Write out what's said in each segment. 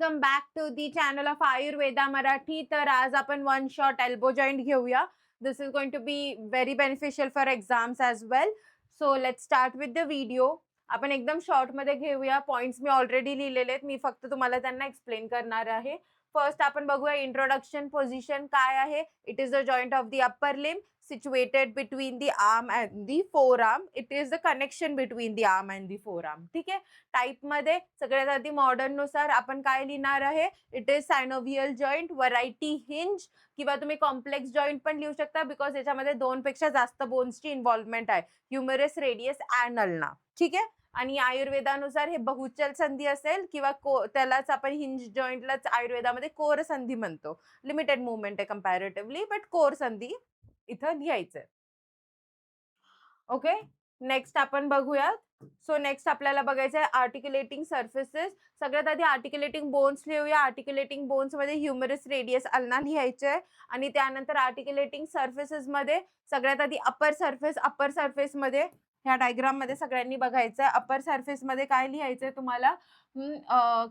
Welcome back to the channel of Ayurveda Marathi. तर आज आपण वन शॉट एल्बो जॉईंट घेऊया. This is going to be very beneficial for exams as well. So let's start with the video. आपण एकदम शॉर्टमध्ये घेऊया. Points मी already लिहिलेले आहेत, मी फक्त तुम्हाला त्यांना एक्सप्लेन करणार आहे. फर्स्ट आपण बघूया इंट्रोडक्शन. पोझिशन काय आहे? It is the joint of the upper limb situated between the arm and the forearm. It is the connection between the arm and the forearm. ठीक आहे. टाइप मध्ये सगळ्यात आधी मॉडर्न नुसार आपण काय लिहिणार आहे? It is synovial joint, variety hinge, किंवा तुम्ही कॉम्प्लेक्स जॉइंट पण लिहू शकता बिकॉज याच्यामध्ये दोन पेक्षा जास्त बोन्सची इन्व्हॉल्वमेंट आहे. Humerus, radius and ulna. ठीक आहे. आणि आयुर्वेदानुसार हे बहुचल संधी असेल किंवा त्यालाच आपण हिंज जॉइंटलाच आयुर्वेदामध्ये कोर संधी म्हणतो. लिमिटेड मुवमेंट आहे कंपॅरेटिव्हली, बट कोर संधी इथं लिहायचंय. ओके. नेक्स्ट आपण बघूयात. सो नेक्स्ट आपल्याला बघायचं आहे आर्टिक्युलेटिंग सर्फेसेस. सगळ्यात आधी आर्टिक्युलेटिंग बोन्स लिहूया. आर्टिक्युलेटिंग बोन्स मध्ये ह्युमरस, रेडियस, अल्ना लिहायचे आहे. आणि त्यानंतर आर्टिक्युलेटिंग सर्फेसेस मध्ये सगळ्यात आधी अपर सर्फेस. अपर सर्फेस मध्ये ह्या डायग्राम मध्ये सगळ्यांनी बघायचं आहे. अपर सर्फेस मध्ये काय लिहायचंय तुम्हाला?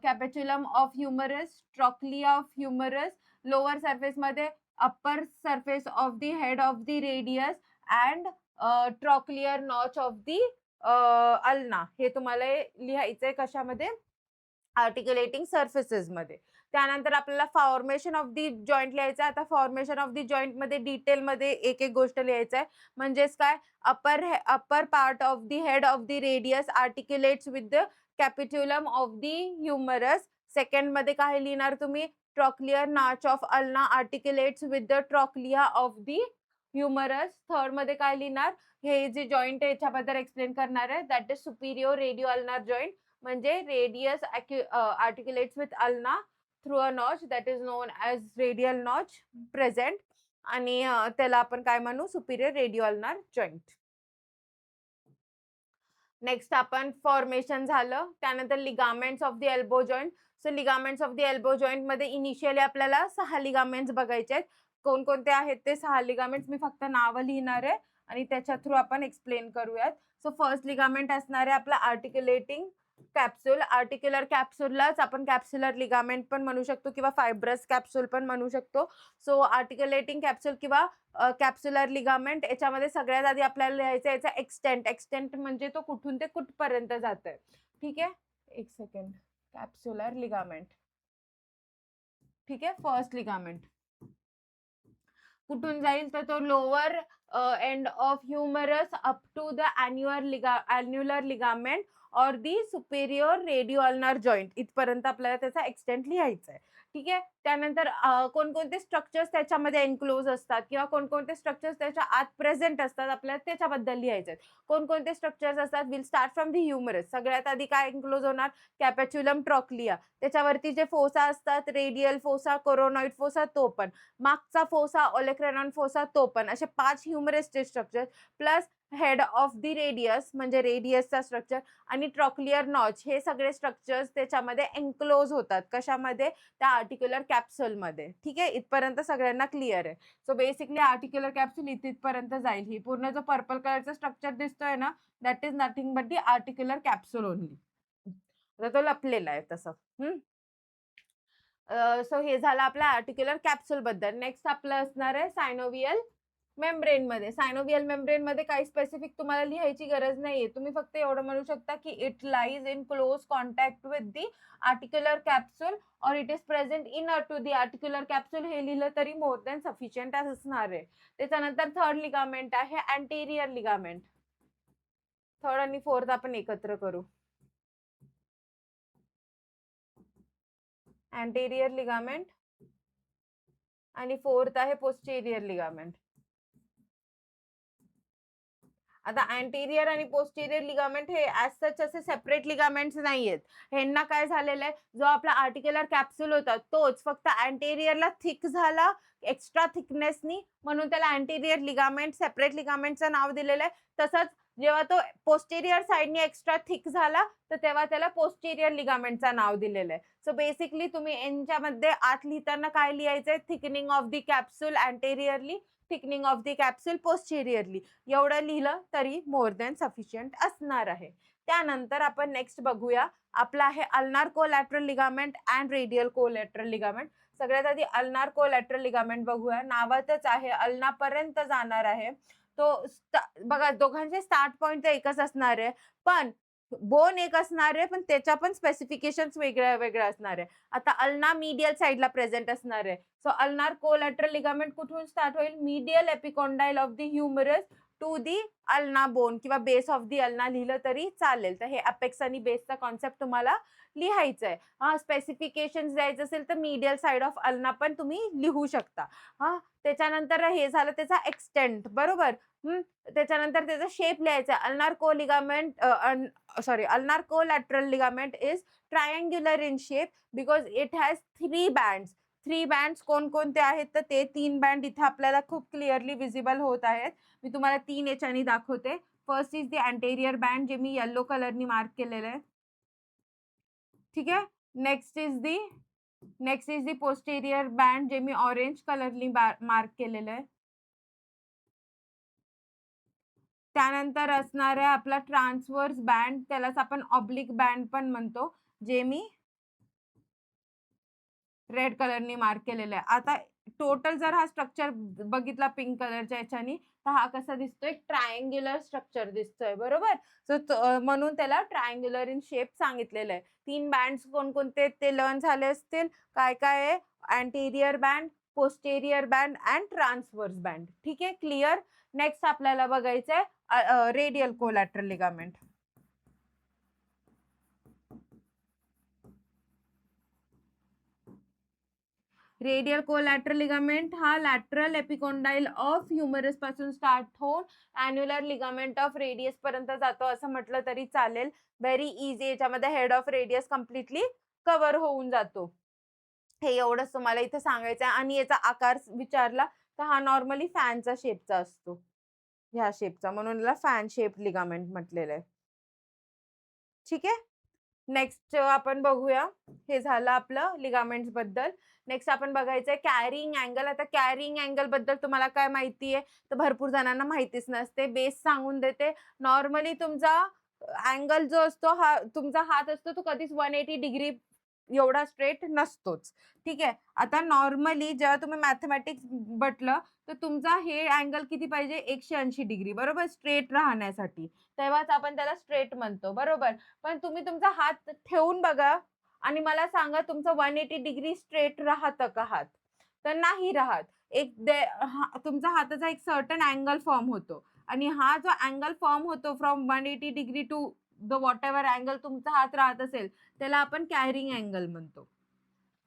Capitulum of humerus, trochlea of humerus. Lower surface मध्ये upper surface of the head of the radius and trochlear notch of the ulna. हे तुम्हाला लिहायचंय कशामध्ये? आर्टिक्युलेटिंग सर्फेसेस मध्ये. त्यानंतर आपल्याला फॉर्मेशन ऑफ दी जॉइंट लिहायचं आहे. आता फॉर्मेशन ऑफ दी जॉइंट मध्ये डिटेल मध्ये एक एक गोष्ट लिहायचं आहे. म्हणजेच काय? Upper part of the head of the radius articulates with the capitulum of the humerus. Second मध्ये काय लिहिणार तुम्ही? Trochlear notch of ulna articulates with the trochlea of the humerus. Third मध्ये काय लिहिणार? हे जे जॉइंट आहे याच्याबद्दल एक्सप्लेन करणार आहे. That is superior radio ulnar joint. म्हणजे radius articulates with ulna through a notch that is known as radial notch present. आणि त्याला आपण काय म्हणू? Superior radio ulnar joint. Next आपण फॉर्मेशन झालं. त्यानंतर ligaments of the elbow joint. So ligaments of the elbow joint मध्ये initially आपल्याला 6 लिगामेंट्स बघायचे आहेत. कोणकोणते आहेत ते 6 लिगामेंट्स? मी फक्त नावं लिहिणार आहे आणि त्याच्या थ्रू आपण एक्सप्लेन करूयात. सो फर्स्ट लिगामेंट असणार आहे आपला आर्टिक्युलेटिंग कॅप्सूल. आर्टिक्युलर कॅप्सूललाच आपण कॅप्सुलर लिगामेंट पण म्हणू शकतो किंवा फायब्रस कॅप्सूल पण म्हणू शकतो. सो आर्टिक्युलेटिंग कॅप्सूल किंवा कॅप्सुलर लिगामेंट याच्यामध्ये सगळ्यात आधी आपल्याला लिहायचं याचा एक्सटेंट. एक्सटेंट म्हणजे तो कुठून ते कुठपर्यंत जातोय. ठीक आहे. एक सेकंड. कॅप्सुलर लिगामेंट. ठीक आहे. फर्स्ट लिगामेंट कुठून जाईल तर तो lower end of humerus up to the annular ligament और the superior radio ulnar joint इथपर्यंत आपल्याला त्याचा एक्सटेंट लिहायचा आहे. ठीक आहे. त्यानंतर कोणकोणते स्ट्रक्चर्स त्याच्यामध्ये एन्क्लोज असतात किंवा कोणकोणते स्ट्रक्चर्स त्याच्या आत प्रेझेंट असतात आपल्याला त्याच्याबद्दल लिहायचे आहेत. कोणकोणते स्ट्रक्चर्स असतात? Will start from the humerus. सगळ्यात आधी काय एन्क्लोज होणार? Capitulum, trochlea. त्याच्यावरती जे फोसा असतात, रेडियल फोसा, कोरोनॉइड फोसा तो पण, मागचा फोसा, ओलेक्रेनॉन फोसा तो पण, असे 5 ह्युमरसचे structure plus head of the radius म्हणजे रेडियसचा स्ट्रक्चर आणि ट्रॉक्लियर नॉच हे सगळे स्ट्रक्चर्स त्याच्यामध्ये एन्क्लोज होतात. कशामध्ये? त्या आर्टिक्युलर कॅप्सूलमध्ये. ठीक आहे. इथपर्यंत सगळ्यांना क्लिअर आहे. सो बेसिकली आर्टिक्युलर कॅप्सूल इथपर्यंत जाईल. ही पूर्ण जो पर्पल कलरचा स्ट्रक्चर दिसतोय ना, that is nothing but the articular capsule only. तो लपलेला आहे तसं. सो हे झालं आपल्या आर्टिक्युलर कॅप्सूल बद्दल. नेक्स्ट आपलं असणार आहे सायनोव्हियल मेम्ब्रेन मध्ये. सायनोव्हियल मेम्ब्रेन मध्ये काही स्पेसिफिक तुम्हाला लिहायची गरज नाहीये. तुम्ही फक्त एवढं म्हणू शकता की it lies in close contact with the articular capsule और it is present inner to the articular capsule. हे लिहिलं तरी मोर दॅन सफिशियंट असणार आहे. त्याच्यानंतर थर्ड लिगामेंट आहे अँटेरियर लिगामेंट. थर्ड आणि फोर्थ आपण एकत्र करू. अँटेरियर लिगामेंट आणि फोर्थ आहे पोस्टेरियर लिगामेंट. आता अँटेरियर आणि पोस्टेरियर लिगामेंट हे ॲज सच असे सेपरेट लिगामेंट्स नाहीयेत. ह्यांना काय झालेलं आहे? जो आपला आर्टिक्युलर कॅप्सूल होता तोच फक्त अँटेरियरला थिक झाला एक्स्ट्रा थिकनेसनी, म्हणून त्याला अँटेरियर लिगामेंट सेपरेट लिगामेंटचं नाव दिलेलं आहे. तसंच जेव्हा तो पोस्टेरियर साइडने एक्स्ट्रा थिक झाला तर तेव्हा त्याला पोस्टेरियर लिगामेंटचं नाव दिलेलं आहे. सो बेसिकली तुम्ही यांच्यामध्ये आत लिहिताना काय लिहायचंय? Thickening of the capsule anteriorly, thickening of the capsule posteriorly. एवढं लिहिलं तरी मोर दॅन सफिशियंट असणार आहे. त्यानंतर आपण नेक्स्ट बघूया आपला आहे ulnar collateral ligament and radial collateral ligament. सगळ्यात आधी अल्नार कोलॅटरल लिगामेंट बघूया. नावातच आहे, अल्नापर्यंत जाणार आहे. तो बघा दोघांचे स्टार्ट पॉइंट तर एकच असणार आहे, पण बोन एक असणार आहे, पण त्याच्या पण स्पेसिफिकेशन्स वेगळ्या वेगळ्या असणार आहे. आता अल्ना मीडियल साइडला प्रेझेंट असणार आहे. सो अल्नार कोलॅटरल लिगामेंट कुठून स्टार्ट होईल? Medial epicondyle of the humerus to the ulna bone किंवा बेस ऑफ दी अल्ना लिहिलं तरी चालेल. तर हे अपेक्स आणि बेसचा कॉन्सेप्ट तुम्हाला लिहायचा आहे. हा स्पेसिफिकेशन्स द्यायचं असेल तर मीडियल साइड ऑफ अल्ना पण तुम्ही लिहू शकता. हा त्याच्यानंतर हे झालं त्याचा एक्सटेंट, बरोबर. त्याच्यानंतर त्याचा शेप लिहायचा. अल्नार को ligament ulnar collateral ligament is triangular in shape because it has 3 bands. 3 bands कोणकोणते आहेत? तर ते 3 बँड इथे आपल्याला खूप क्लिअरली विजिबल होत आहेत. मी तुम्हाला 3 याच्यानी दाखवते. First is the anterior band, जे मी येलो कलरनी मार्क केलेलं आहे. ठीक आहे. Next is the posterior band, जे मी ऑरेंज कलरनी मार्क केलेलं आहे. त्यानंतर असणार आहे आपला ट्रान्सवर्स बँड, त्यालाच आपण ऑब्लिक बँड पण म्हणतो, जे मी रेड कलरनी मार्क केलेला आहे. आता टोटल जर हा स्ट्रक्चर बघितला पिंक कलरच्या याच्यानी, तर हा कसा दिसतोय? ट्रायंग्युलर स्ट्रक्चर दिसतोय, बरोबर. सो म्हणून त्याला ट्रायंग्युलर इन शेप सांगितलेलं आहे. 3 बँड्स कोणकोणते ते लर्न झाले असतील. काय काय आहे? Anterior band, posterior band and transverse band. ठीक आहे, क्लिअर. नेक्स्ट आपल्याला बघायचंय radial collateral ligament. Radial collateral ligament हा लॅटरल एपिकॉन्डाइल ऑफ ह्युमरस पासून स्टार्ट होऊन अॅन्युलर लिगामेंट ऑफ रेडियस पर्यंत जातो असं म्हटलं तरी चालेल. Very easy. याच्यामध्ये head of radius completely cover होऊन जातो. हे एवढंच तुम्हाला इथे सांगायचं आहे. आणि याचा आकार विचारला तर हा नॉर्मली फॅनचा शेपचा असतो, ह्या शेपचा, म्हणून याला फॅन शेप लिगामेंट म्हटलेलं आहे. ठीक आहे. नेक्स्ट आपण बघूया. हे झालं आपलं लिगामेंट्स बद्दल. नेक्स्ट आपण बघायचंय कॅरिंग अँगल. आता कॅरिंग अँगल बद्दल तुम्हाला काय माहिती आहे? तर भरपूर जणांना माहितीच नसते. बेस सांगून देते. नॉर्मली तुमचा अँगल जो असतो, हा तुमचा हात असतो, तो कधीच 180 डिग्री एवढा स्ट्रेट नसतोच. ठीक आहे. आता नॉर्मली जेव्हा तुम्ही मॅथमॅटिक्स म्हटलं, तर तुमचा हे अँगल किती पाहिजे? 180 डिग्री, बरोबर, स्ट्रेट राहण्यासाठी. तेव्हाच आपण त्याला स्ट्रेट म्हणतो, बरोबर. पण तुम्ही तुमचा हात ठेवून बघा आणि मला सांगा तुमचं 180 डिग्री स्ट्रेट राहतं का हात? तर नाही राहत. तुमचा हाताचा एक सर्टन अँगल फॉर्म होतो आणि हा जो अँगल फॉर्म होतो from 180 degree to the whatever angle तुमचा हात राहत असेल, त्याला आपण कॅरिंग अँगल म्हणतो.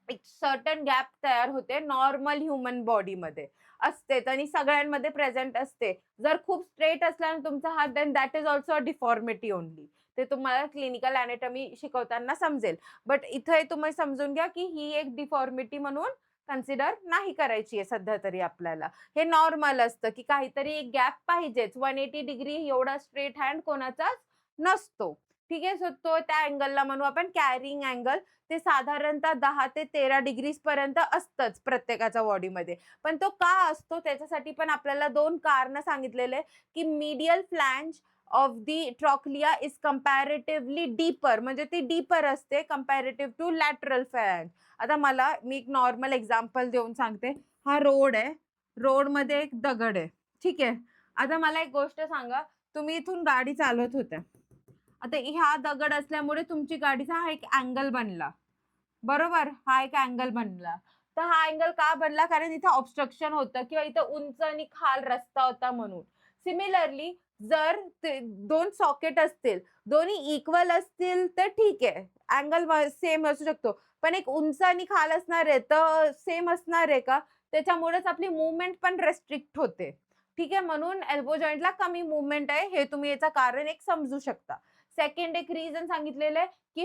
एक सर्टन गॅप तयार होते नॉर्मल ह्युमन बॉडीमध्ये असतेच आणि सगळ्यांमध्ये प्रेझेंट असते. जर खूप स्ट्रेट असला ना तुमचा हात, then that is also a deformity only. ते तुम्हाला क्लिनिकल अॅनाटॉमी शिकवताना समजेल. बट इथे तुम्ही समजून घ्या की ही एक डिफॉर्मिटी म्हणून कन्सिडर नाही करायची आहे सध्या तरी आपल्याला. हे नॉर्मल असतं की काहीतरी एक गॅप पाहिजेच. 180 डिग्री एवढा स्ट्रेट हँड कोणाचाच नसतो. ठीक आहे. सो तो त्या अँगलला म्हणू आपण कॅरिंग अँगल. ते साधारणतः 10 ते 13 डिग्रीज पर्यंत असतंच प्रत्येकाच्या बॉडीमध्ये. पण तो का असतो त्याच्यासाठी पण आपल्याला 2 कारणं सांगितलेले, की medial flange of the trochlea is comparatively deeper, म्हणजे ती डीपर असते कंपॅरेटिव्ह टू लॅटरल फ्लॅंज. आता मी एक नॉर्मल एक्झाम्पल देऊन सांगते. हा रोड आहे. रोडमध्ये एक दगड आहे. ठीक आहे. आता मला एक गोष्ट सांगा, तुम्ही इथून गाडी चालवत होत्या. आता हा दगड असल्यामुळे तुमची गाडीचा हा एक अँगल बनला, बरोबर. हा एक अँगल बनला. तर हा अँगल का बनला? कारण इथे ऑब्स्ट्रक्शन होतं किंवा इथे उंच आणि खाल रस्ता होता म्हणून. सिमिलरली जर ते 2 सॉकेट असतील, दोन्ही इक्वल असतील तर ठीक आहे, अँगल सेम असू शकतो. पण एक उंच आणि खाल असणार आहे तर सेम असणार आहे का? त्याच्यामुळेच आपली मूव्हमेंट पण रेस्ट्रिक्ट होते. ठीक आहे. म्हणून एल्बो जॉइंटला कमी मूव्हमेंट आहे, हे तुम्ही याचं कारण एक समजू शकता. सेकंड एक रिझन सांगितलेलं आहे की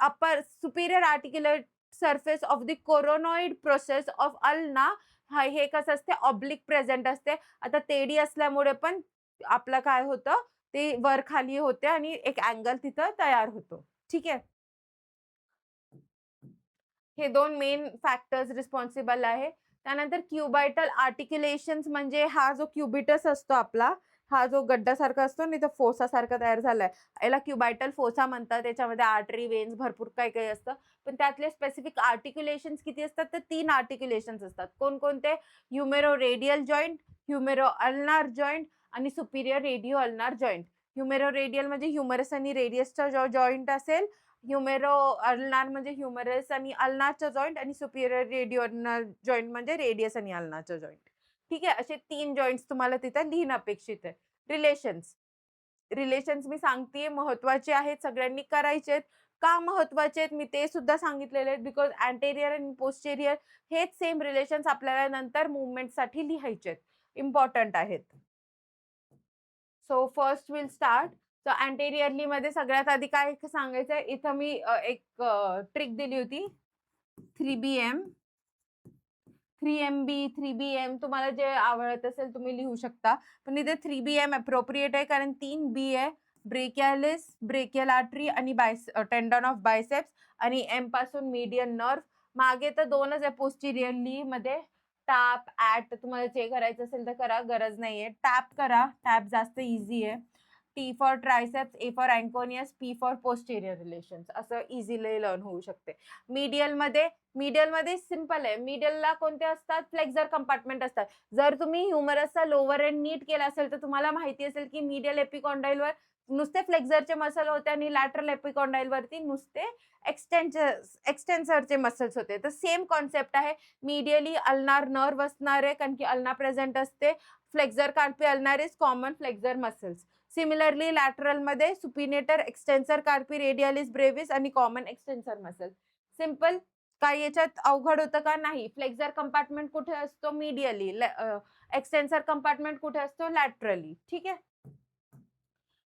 upper superior articulate surface of the coronoid process of ulna, हे कसं असते? ऑब्लिक प्रेझेंट असते. आता तेडी असल्यामुळे पण आपलं काय होतं? ते वर खाली होते आणि एक अँगल तिथं तयार होतो. ठीक आहे. हे 2 मेन फॅक्टर्स रिस्पॉन्सिबल आहे. त्यानंतर क्युबायटल आर्टिक्युलेशन्स, म्हणजे हा जो क्युबिटस असतो आपला, हा जो गड्डासारखा असतो ना, इथं फोसासारखा तयार झालाय, याला क्युबायटल फोसा म्हणतात. त्याच्यामध्ये आर्टरी, वेन्स भरपूर काही-काही असतं. पण त्यातले स्पेसिफिक आर्टिक्युलेशन्स किती असतात? तर 3 आर्टिक्युलेशन्स असतात. कोणकोणते? Humero radial joint, humero ulnar joint आणि superior radio ulnar joint. Humero radial म्हणजे ह्युमरस आणि रेडियसचा जॉइंट असेल. ह्युमेरो अल्नार म्हणजे ह्युमरस आणि अल्नारचा जॉइंट आणि सुपिरियर रेडिओ अल्नार जॉइंट म्हणजे रेडियस आणि अल्नारचा जॉइंट. ठीक आहे. असे 3 जॉइंट्स तुम्हाला तिथं लिहिणं अपेक्षित आहे. रिलेशन्स. रिलेशन्स मी सांगतेय महत्त्वाचे आहेत, सगळ्यांनी करायचे आहेत. का महत्त्वाचे आहेत मी ते सुद्धा सांगितलेले आहेत. बिकॉज अँटेरियर आणि पोस्टेरियर हेच सेम रिलेशन्स आपल्याला नंतर मूव्हमेंटसाठी लिहायचे आहेत. इम्पोर्टंट आहेत. So first will start. तर अँटेरियरली मध्ये सगळ्यात आधी काय सांगायचंय, इथं मी एक ट्रिक दिली होती. 3BM, 3MB, 3BM तुम्हाला जे आवडत असेल तुम्ही लिहू शकता. पण इथे 3BM अप्रोप्रिएट आहे कारण 3B आहे. ब्रेकियालिस, ब्रेकियल आर्टरी आणि टेंडन ऑफ बायसेप्स आणि एम पासून मीडियन नर्व. मागे तर 2च आहे पोस्टिरियरली मध्ये. टॅप, ॲट तुम्हाला जे करायचं असेल तर करा, गरज नाहीये. टॅप करा, टॅप जास्त इझी आहे. T for triceps, A for anconeus, P for posterior relations असं इझिली लर्न होऊ शकते. मीडियलमध्ये सिंपल आहे. मीडियलला कोणते असतात? फ्लेक्झर कंपार्टमेंट असतात. जर तुम्ही ह्युमरसचा लोअर एंड नीट केला असेल तर तुम्हाला माहिती असेल की मीडियल एपिकॉन्डाइलवर नुसते फ्लेक्झरचे मसल होते आणि लॅटरल एपिकॉन्डाइलवरती नुसते एक्सटेन्सरचे मसल्स होते. तर सेम कॉन्सेप्ट आहे. मीडियली अल्नार नर्व असणार आहे कारण की अल्ना प्रेझेंट असते. Flexor carpi ulnar is common flexor muscles. Similarly लॅटरलमध्ये supinator, extensor carpi radialis brevis आणि कॉमन एक्सटेन्सर मसल. सिंपल. काय याच्यात अवघड होतं का? नाही. फ्लेक्झर कंपार्टमेंट कुठे असतो? मीडियली. एक्सटेन्सर कंपार्टमेंट कुठे असतो? लॅटरली. ठीक आहे.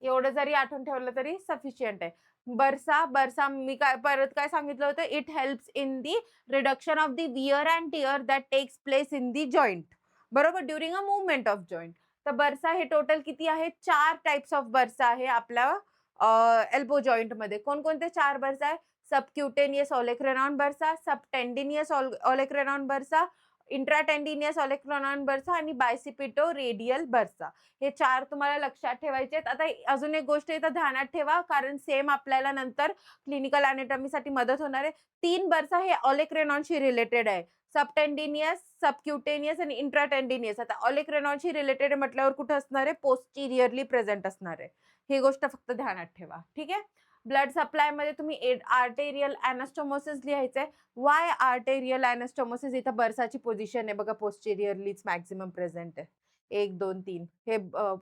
एवढं जरी आठवून ठेवलं तरी सफिशियंट आहे. बर्सा मी परत काय सांगितलं होतं? It helps in the reduction of the wear and tear that takes place in the joint. बरोबर? During a movement of joint. तर बर्सा हे टोटल किती आहे? 4 टाइप्स ऑफ बर्सा आहे आपल्या एल्बो जॉइंटमध्ये. कोणकोणते 4 बर्सा आहे? सबक्युटेनियस ऑलेक्रेनॉन बर्सा, सबटेंडिनियस ऑलेक्रेनॉन बर्सा, इंट्राटेंडिनियस ऑलेक्रेनॉन बर्सा आणि बायसिपिटो रेडियल बर्सा. हे 4 तुम्हाला लक्षात ठेवायचे आहेत. आता अजून एक गोष्ट इथं ध्यानात ठेवा कारण सेम आपल्याला नंतर क्लिनिकल अॅनाटॉमीसाठी मदत होणार आहे. 3 बर्सा हे ऑलेक्रेनॉनशी रिलेटेड आहे. सबटेंडिनियस, सबक्युटेनियस आणि इंट्राटेंडिनियस. आता ऑलेक्रेनॉनशी रिलेटेड म्हटल्यावर कुठे असणार आहे? पोस्टिरियरली प्रेझेंट असणार आहे. ही गोष्ट फक्त ध्यानात ठेवा. ठीक आहे. ब्लड सप्लाय मध्ये तुम्ही आर्टेरियल अॅनास्टोमोसिस लिहायचंय. Why arterial anastomosis? इथं बर्साची पोझिशन आहे बघा, पोस्टेरियरलीच मॅक्सिमम प्रेझेंट आहे. 1, 2, 3 हे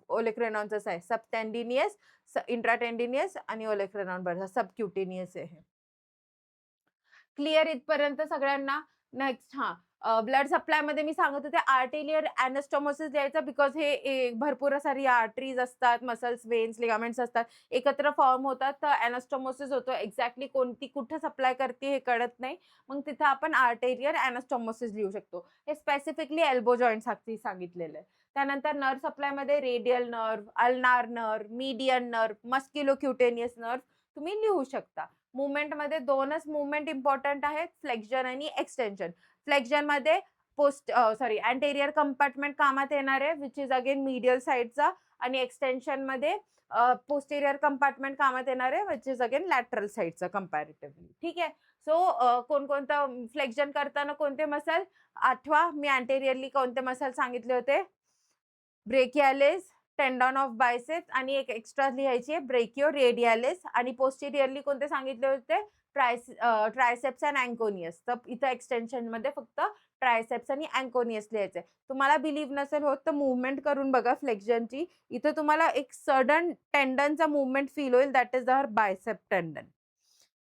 ओलेक्रेनॉनचंच आहे. सबटेंडिनियस, इंट्राटेंडिनियस आणि ओलेक्रेनॉन बर्सा सबक्युटेनियस आहे. क्लिअर इथपर्यंत सगळ्यांना? नेक्स्ट ब्लड सप्लाय मध्ये मी सांगत होते आर्टेरियल अॅनास्टोमोसिस द्यायचा बिकॉज हे भरपूर सारी आर्टरीज असतात, मसल्स, वेन्स, लिगामेंट्स असतात, एकत्र फॉर्म होतात तर अॅनास्टोमोसिस होतो. एक्झॅक्टली कोणती कुठे सप्लाय करते हे कळत नाही. मग तिथे आपण आर्टेरियल अॅनास्टोमोसिस लिहू शकतो. हे स्पेसिफिकली एल्बो जॉइंट साठी सांगितलेलं आहे. त्यानंतर नर्व सप्लाय मध्ये radial nerve, ulnar nerve, median nerve, musculocutaneous nerve तुम्ही लिहू शकता. मूव्हमेंटमध्ये 2च मूव्हमेंट इम्पॉर्टंट आहेत, फ्लेक्शन आणि एक्सटेन्शन. फ्लेक्शन मध्ये अँटेरियर कंपार्टमेंट कामात येणार आहे विच इज अगेन मीडियल साइडचा आणि एक्सटेन्शन मध्ये पोस्टेरियर कंपार्टमेंट कामात येणार आहे विच इज अगेन लॅटरल साइडचा कंपॅरेटिव्हली. ठीक आहे. सो कोणकोणतं फ्लेक्शन करताना कोणते मसल आठवा? मी अँटेरियरली कोणते मसल सांगितले होते? ब्रेकियालिस, टेंडॉन ऑफ बायसेप्स आणि एक एक्स्ट्रा लिहायची आहे ब्रेकियो रेडियालिस आणि पोस्टेरियरली कोणते सांगितले होते? Triceps and anconeus. तर इथं एक्सटेन्शन मध्ये फक्त ट्रायसेप्स आणि अँकोनियस लिहायचंय. तुम्हाला बिलीव्ह नसेल होत तर मूव्हमेंट करून बघा फ्लेक्शनची. इथं तुम्हाला एक सडन टेंडनचा मूव्हमेंट फील होईल, दॅट इज अवर बायसेप टेंडन.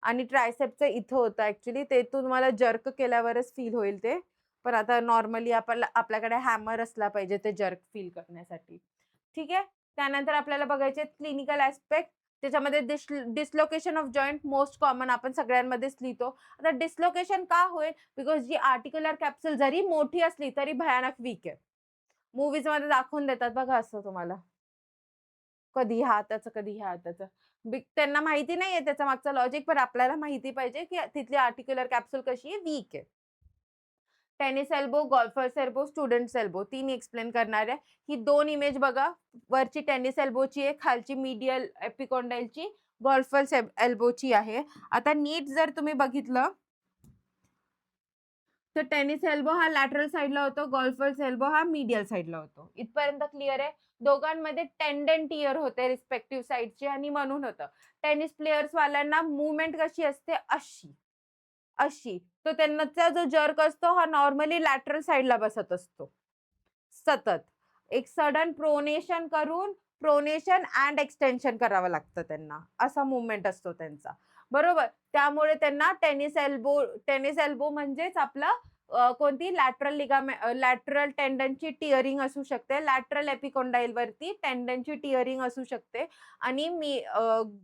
आणि ट्रायसेपचं इथं होतं ऍक्च्युली, ते तुम्हाला जर्क केल्यावरच फील होईल ते. पण आता नॉर्मली आपल्याकडे हॅमर असला पाहिजे ते जर्क फील करण्यासाठी. ठीक आहे. त्यानंतर आपल्याला बघायचे क्लिनिकल ऍस्पेक्ट. त्याच्यामध्ये dislocation of joint most common आपण सगळ्यांमध्येच लिहितो. आता डिसलोकेशन का होईल? बिकॉज जी आर्टिक्युलर कॅप्सूल जरी मोठी असली तरी भयानक वीक आहे. मूवीज मध्ये दाखवून देतात बघा असं तुम्हाला, कधी ह्या हाताचं कधी ह्या हाताचं. त्यांना माहिती नाहीये त्याच्या मागचं लॉजिक, पण आपल्याला माहिती पाहिजे की तिथली आर्टिक्युलर कॅप्सूल कशी आहे, वीक आहे. Tennis elbow, golfer's elbow, students elbow 3 explain करणार आहे. ही 2 इमेज बघा. वरची टेनिस एल्बोची आहे, खालची मीडियल एपिकॉन्डाइलची गोल्फर्स एल्बोची आहे. आता नीट जर तुम्ही बघितलं तर टेनिस एल्बो हा लॅटरल साइडला होतो, गोल्फर्स एल्बो हा मीडियल साइडला होतो. इथपर्यंत क्लिअर आहे. दोघांमध्ये टेंडन टियर होते रिस्पेक्टिव्ह साइडचे आणि म्हणून होतं. टेनिस प्लेयर्स वाल्यांना मूव्हमेंट कशी असते अशी, अशी. तर त्यांचा जो जर्क असतो हा नॉर्मली लॅटरल साइडला बसत असतो. सतत. एक सडन प्रोनेशन करून प्रोनेशन अँड एक्सटेन्शन करावं लागतं त्यांना. असा मूव्हमेंट असतो त्यांचा. बरोबर? त्यामुळे त्यांना टेनिस एल्बो म्हणजेच आपला कोणती लॅटरल टेंडनची टिअरिंग असू शकते. लॅटरल एपिकॉन्डाइलवरती टेंडनची टिअरिंग असू शकते आणि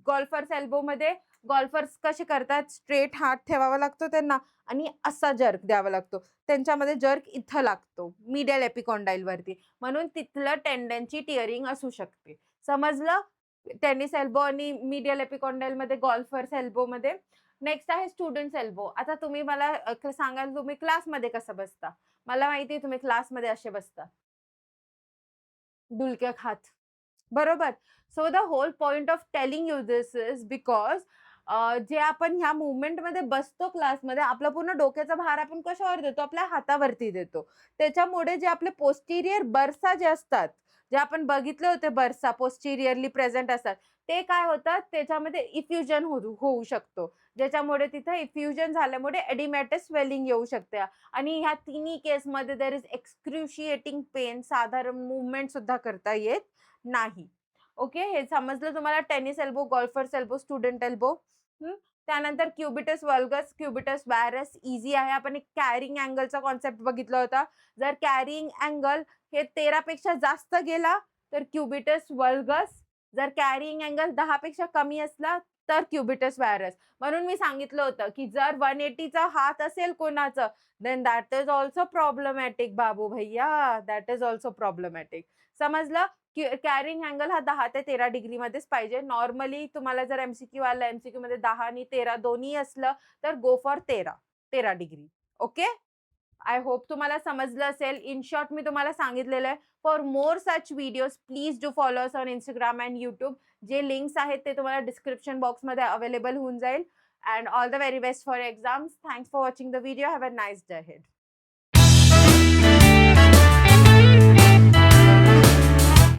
गोल्फर्स एल्बोमध्ये गोल्फर्स कसे करतात, स्ट्रेट हात ठेवावा लागतो त्यांना आणि असा जर्क द्यावा लागतो. त्यांच्यामध्ये जर्क इथं लागतो, मिडल एपिकॉन्डाइलवरती. म्हणून तिथलं टेंडनची टिअरिंग असू शकते. समजलं? टेनिस एल्बो आणि मीडियल एपिकॉन्डाइलमध्ये, गोल्फर्स एल्बोमध्ये. नेक्स्ट आहे स्टुडंट्स एल्बो. आता तुम्ही मला सांगाल तुम्ही क्लासमध्ये कसं बसता? मला माहिती आहे तुम्ही क्लासमध्ये असे बसता. डुलक्या खात. बरोबर? So the whole point of telling you this is because जे आपण ह्या मूव्हमेंटमध्ये बसतो क्लासमध्ये, आपला पूर्ण डोक्याचा भार आपण कशावर देतो? आपल्या हातावरती देतो. त्याच्यामुळे जे आपले पोस्टिरियर बर्सा जे असतात, जे आपण बघितले होते बर्सा पोस्टिरियरली प्रेझेंट असतात, ते काय होतात त्याच्यामध्ये इफ्युजन होऊ शकतो. ज्याच्यामुळे तिथे इफ्युजन झाल्यामुळे एडिमॅटस स्वेलिंग येऊ शकते आणि ह्या तिन्ही केसमध्ये देअर इज एक्सक्रुशिएटिंग पेन. साधारण मूव्हमेंट सुद्धा करता येत नाही. ओके, हे समजलं तुम्हाला? Tennis elbow, golfer's elbow, student elbow. त्यानंतर क्युबिटस वल्गस, क्युबिटस व्हायरस इझी आहे. आपण एक कॅरिंग अँगलचा कॉन्सेप्ट बघितला होता. जर कॅरिंग अँगल हे 13 पेक्षा जास्त गेला तर क्युबिटस वल्गस, जर कॅरिंग अँगल 10 पेक्षा कमी असला तर क्युबिटस व्हायरस. म्हणून मी सांगितलं होतं की जर 180चा हात असेल कोणाचं, then that is also problematic Babu Bhaiya, that is also problematic. समजलं? कॅरिंग अँगल हा 10 ते 13 डिग्रीमध्येच पाहिजे. नॉर्मली तुम्हाला जर एमसीक्यू आला, एमसीक्यू मध्ये 10 आणि 13 दोन्ही असलं तर go for 13 degree. Okay, I hope तुम्हाला समजलं असेल. इन शॉर्ट मी तुम्हाला सांगितलेलं आहे. For more such videos please do follow us on Instagram and YouTube. जे लिंक्स आहेत ते तुम्हाला डिस्क्रिप्शन बॉक्समध्ये अवेलेबल होऊन जाईल. And all the very best for exams. Thanks for watching the video. Have a nice day ahead.